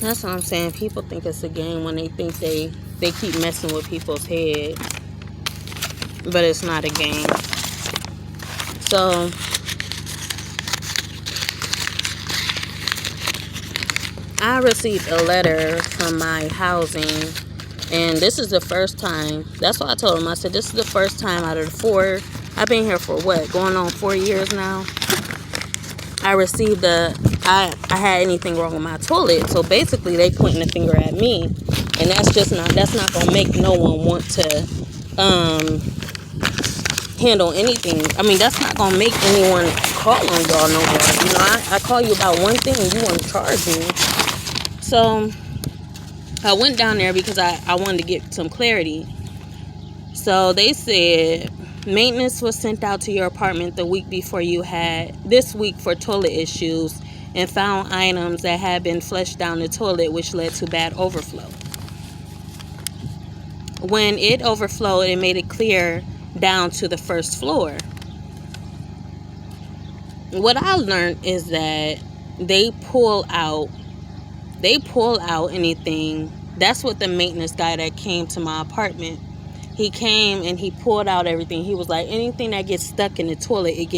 That's what I'm saying. People think it's a game when they think they keep messing with people's head. But it's not a game. So I received a letter from my housing, and this is the first time. That's what I told him. I said, this is the first time out of the 4. I've been here for what? Going on 4 years now. I received I had anything wrong with my toilet. So basically they pointing the finger at me, and that's not gonna make no one want to handle anything. I mean, that's not gonna make anyone call on y'all no more. You know, I call you about one thing and you want to charge me. So I went down there because I wanted to get some clarity. So they said maintenance was sent out to your apartment the week before you had this week for toilet issues and found items that had been flushed down the toilet, which led to bad overflow. When it overflowed, it made it clear down to the first floor. What I learned is that they pull out anything. That's what the maintenance guy that came to my apartment, he came and he pulled out everything. He was like, anything that gets stuck in the toilet, it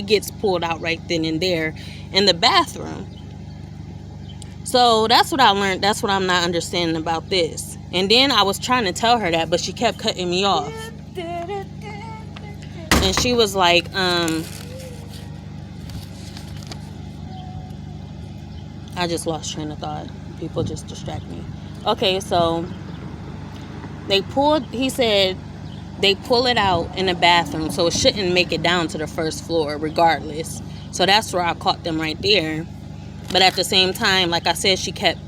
gets pulled out right then and there in the bathroom. So that's what I learned. That's what I'm not understanding about this. And then I was trying to tell her that, but she kept cutting me off. And she was like, I just lost train of thought. People just distract me. Okay, so he said they pull it out in the bathroom, so it shouldn't make it down to the first floor regardless. So that's where I caught them right there. But at the same time, like I said, she kept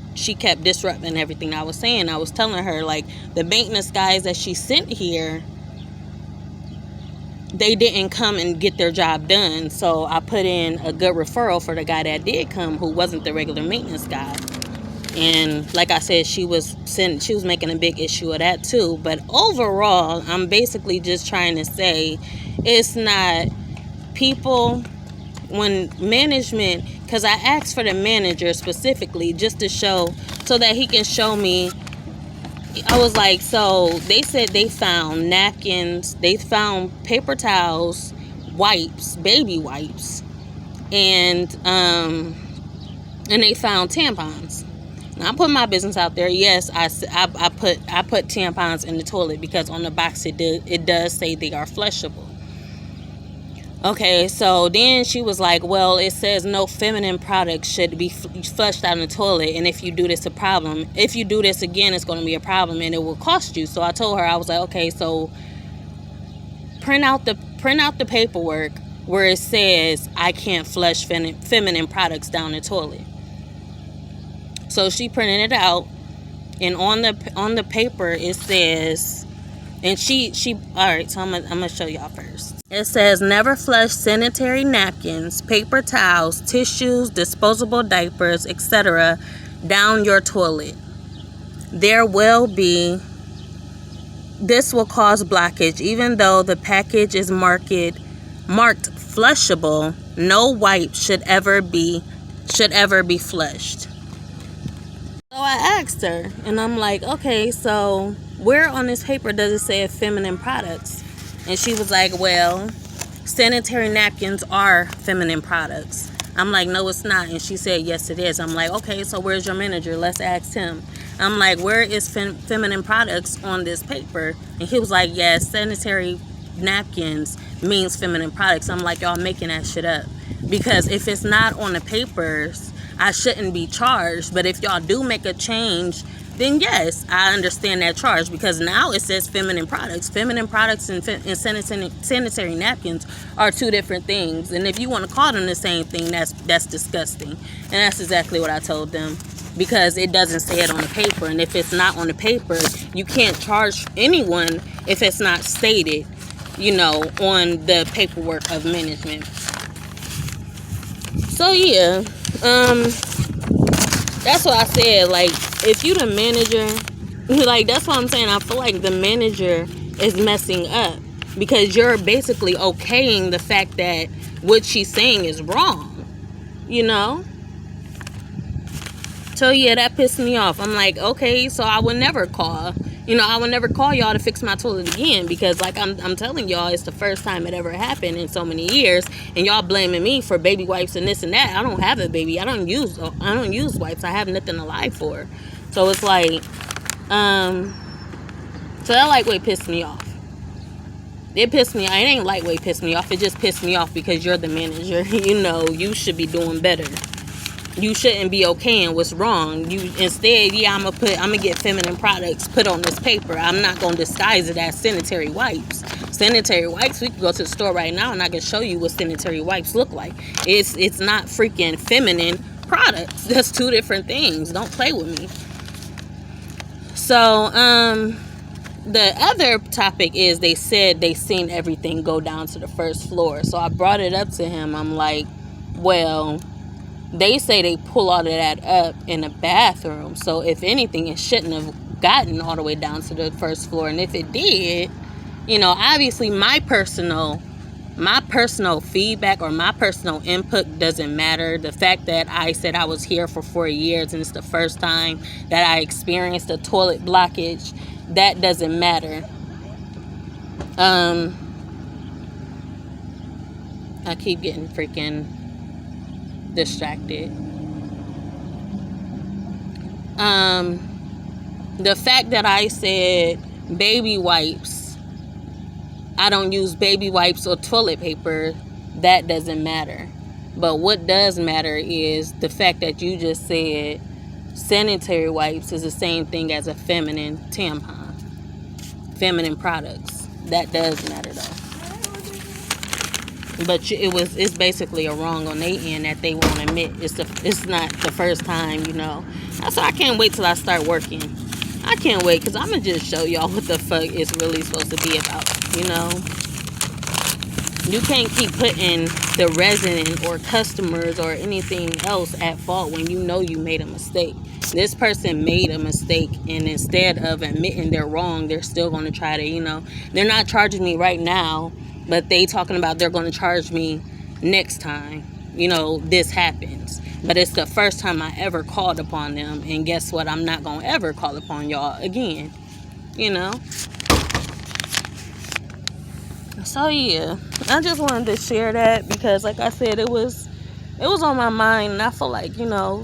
disrupting everything I was saying. I was telling her, like, the maintenance guys that she sent here, they didn't come and get their job done. So I put in a good referral for the guy that did come, who wasn't the regular maintenance guy. And like I said, she was making a big issue of that too. But overall, I'm basically just trying to say, it's not people when management, because I asked for the manager specifically just to show, so that he can show me. I was like, so they said they found napkins, they found paper towels, wipes, baby wipes, and they found tampons. Now, I put my business out there. Yes, I put tampons in the toilet because on the box it does say they are flushable. Okay, so then she was like, well, it says no feminine products should be flushed out in the toilet, and if you do this, a problem. If you do this again, it's going to be a problem, and it will cost you. So I told her, I was like, okay, so print out the paperwork where it says I can't flush feminine products down the toilet. So she printed it out, and on the paper it says, and she all right, so I'm gonna show y'all first. It says never flush sanitary napkins, paper towels, tissues, disposable diapers, etc. down your toilet. This will cause blockage. Even though the package is marked flushable, no wipe should ever be flushed. So I asked her, and I'm like, okay, so where on this paper does it say feminine products? And she was like, well, sanitary napkins are feminine products. I'm like, no, it's not. And she said, yes, it is. I'm like, okay, so where's your manager? Let's ask him. I'm like, where is feminine products on this paper? And he was like, yes, sanitary napkins means feminine products. I'm like, y'all making that shit up. Because if it's not on the papers, I shouldn't be charged. But if y'all do make a change, then yes, I understand that charge, because now it says feminine products. Feminine products and sanitary napkins are two different things. And if you want to call them the same thing, that's disgusting. And that's exactly what I told them, because it doesn't say it on the paper. And if it's not on the paper, you can't charge anyone if it's not stated, on the paperwork of management. So yeah, that's what I said. Like, if you the manager, like, that's what I'm saying. I feel like the manager is messing up, because you're basically okaying the fact that what she's saying is wrong, So yeah, that pissed me off. I'm like, okay, so I would never call. I would never call y'all to fix my toilet again, because like I'm telling y'all, it's the first time it ever happened in so many years, and y'all blaming me for baby wipes and this and that. I don't have a baby. I don't use wipes. I have nothing to lie for. So it's like, so that lightweight pissed me off. It pissed me off. It ain't lightweight pissed me off. It just pissed me off because you're the manager. You should be doing better. You shouldn't be okaying what's wrong. You instead, yeah, I'm gonna get feminine products put on this paper. I'm not gonna disguise it as sanitary wipes. Sanitary wipes, we can go to the store right now and I can show you what sanitary wipes look like. It's not freaking feminine products. That's two different things. Don't play with me. So, the other topic is they said they seen everything go down to the first floor. So I brought it up to him. I'm like, well, they say they pull all of that up in the bathroom. So if anything, it shouldn't have gotten all the way down to the first floor. And if it did, obviously my personal feedback or my personal input doesn't matter. The fact that I said I was here for 4 years and it's the first time that I experienced a toilet blockage, that doesn't matter. I keep getting freaking distracted. The fact that I said baby wipes, I don't use baby wipes or toilet paper, that doesn't matter. But what does matter is the fact that you just said sanitary wipes is the same thing as a feminine tampon, feminine products. That does matter though. But it's basically a wrong on their end that they won't admit. It's not the first time, That's why I can't wait till I start working. I can't wait, because I'm going to just show y'all what the fuck it's really supposed to be about, You can't keep putting the resident or customers or anything else at fault when you made a mistake. This person made a mistake, and instead of admitting they're wrong, they're still going to try to, they're not charging me right now, but they talking about they're going to charge me next time, this happens. But it's the first time I ever called upon them, and guess what? I'm not going to ever call upon y'all again, So yeah, I just wanted to share that because, like I said, it was on my mind, and I feel like,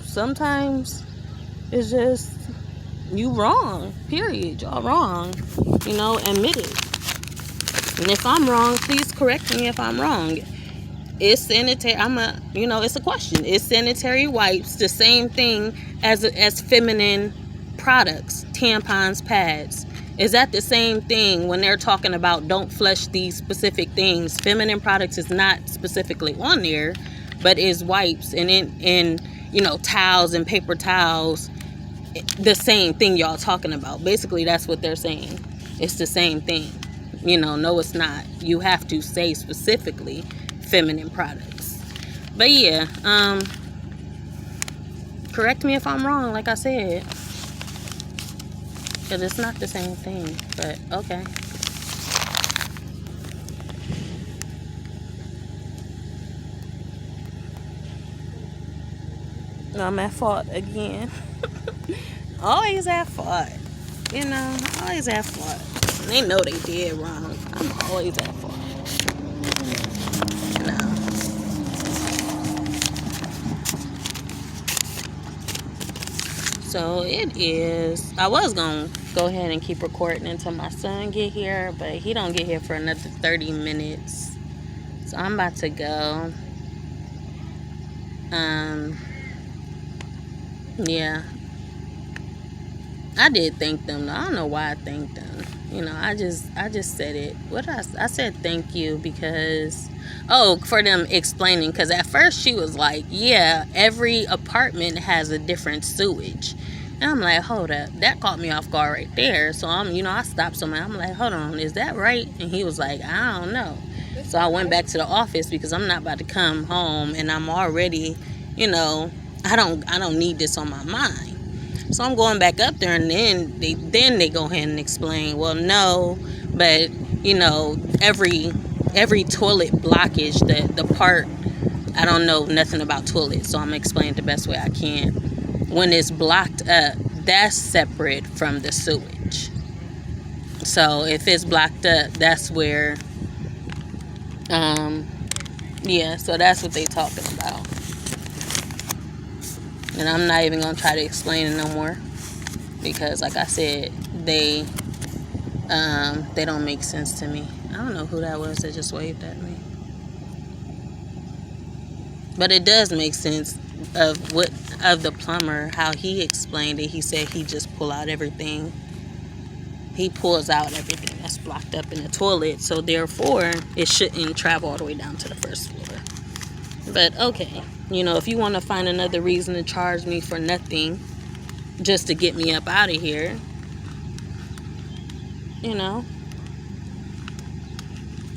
sometimes it's just you wrong, period. Y'all wrong, admit it. And if I'm wrong, please correct me if I'm wrong. It's sanitary. It's a question. Is sanitary wipes the same thing as feminine products, tampons, pads? Is that the same thing when they're talking about don't flush these specific things? Feminine products is not specifically on there, but is wipes and towels and paper towels the same thing y'all talking about? Basically, that's what they're saying. It's the same thing. No, it's not. You have to say specifically feminine products. But yeah, correct me if I'm wrong, like I said, because it's not the same thing. But okay. I'm at fault again. Always at fault. Always at fault. And they know they did wrong. I'm always at fault. So it is. I was gonna go ahead and keep recording until my son get here, but he don't get here for another 30 minutes. So I'm about to go. Yeah. I did thank them though. I don't know why I thanked them. I just said it. I said thank you because for them explaining, because at first she was like, yeah, every apartment has a different sewage. And I'm like, hold up, that caught me off guard right there. So I stopped somebody. I'm like, hold on, is that right? And he was like, I don't know. So I went back to the office because I'm not about to come home and I'm already, I don't need this on my mind. So I'm going back up there, and then they go ahead and explain, well, no, but every toilet blockage, the part, I don't know nothing about toilets, so I'm explaining the best way I can. when it's blocked up, that's separate from the sewage. So if it's blocked up, that's where, yeah, so that's what they talking about. And I'm not even gonna try to explain it no more, because like I said, they don't make sense to me. I don't know who that was that just waved at me, but it does make sense of the plumber, how he explained it. He said he just pull out everything. He pulls out everything that's blocked up in the toilet, so therefore it shouldn't travel all the way down to the first floor. But okay, you know, if you want to find another reason to charge me for nothing just to get me up out of here, you know,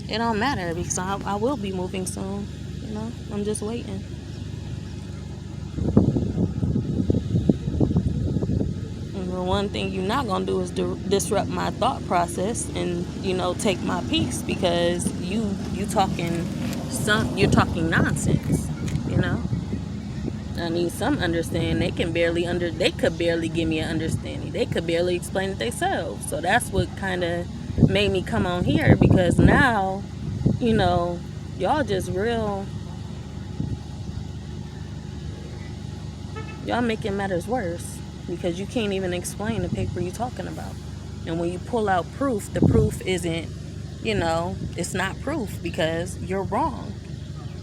it don't matter, because I will be moving soon. You know, I'm just waiting. And the one thing you're not gonna do is disrupt my thought process and, you know, take my peace, because you're talking nonsense. You know, I need some understanding. They could barely give me an understanding. They could barely explain it themselves. So that's what kind of made me come on here, because now, you know, y'all just y'all making matters worse, because you can't even explain the paper you're talking about. And when you pull out proof, the proof isn't, you know, it's not proof, because you're wrong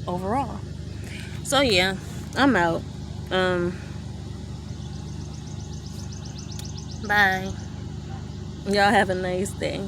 overall. So yeah, I'm out. Bye. Y'all have a nice day.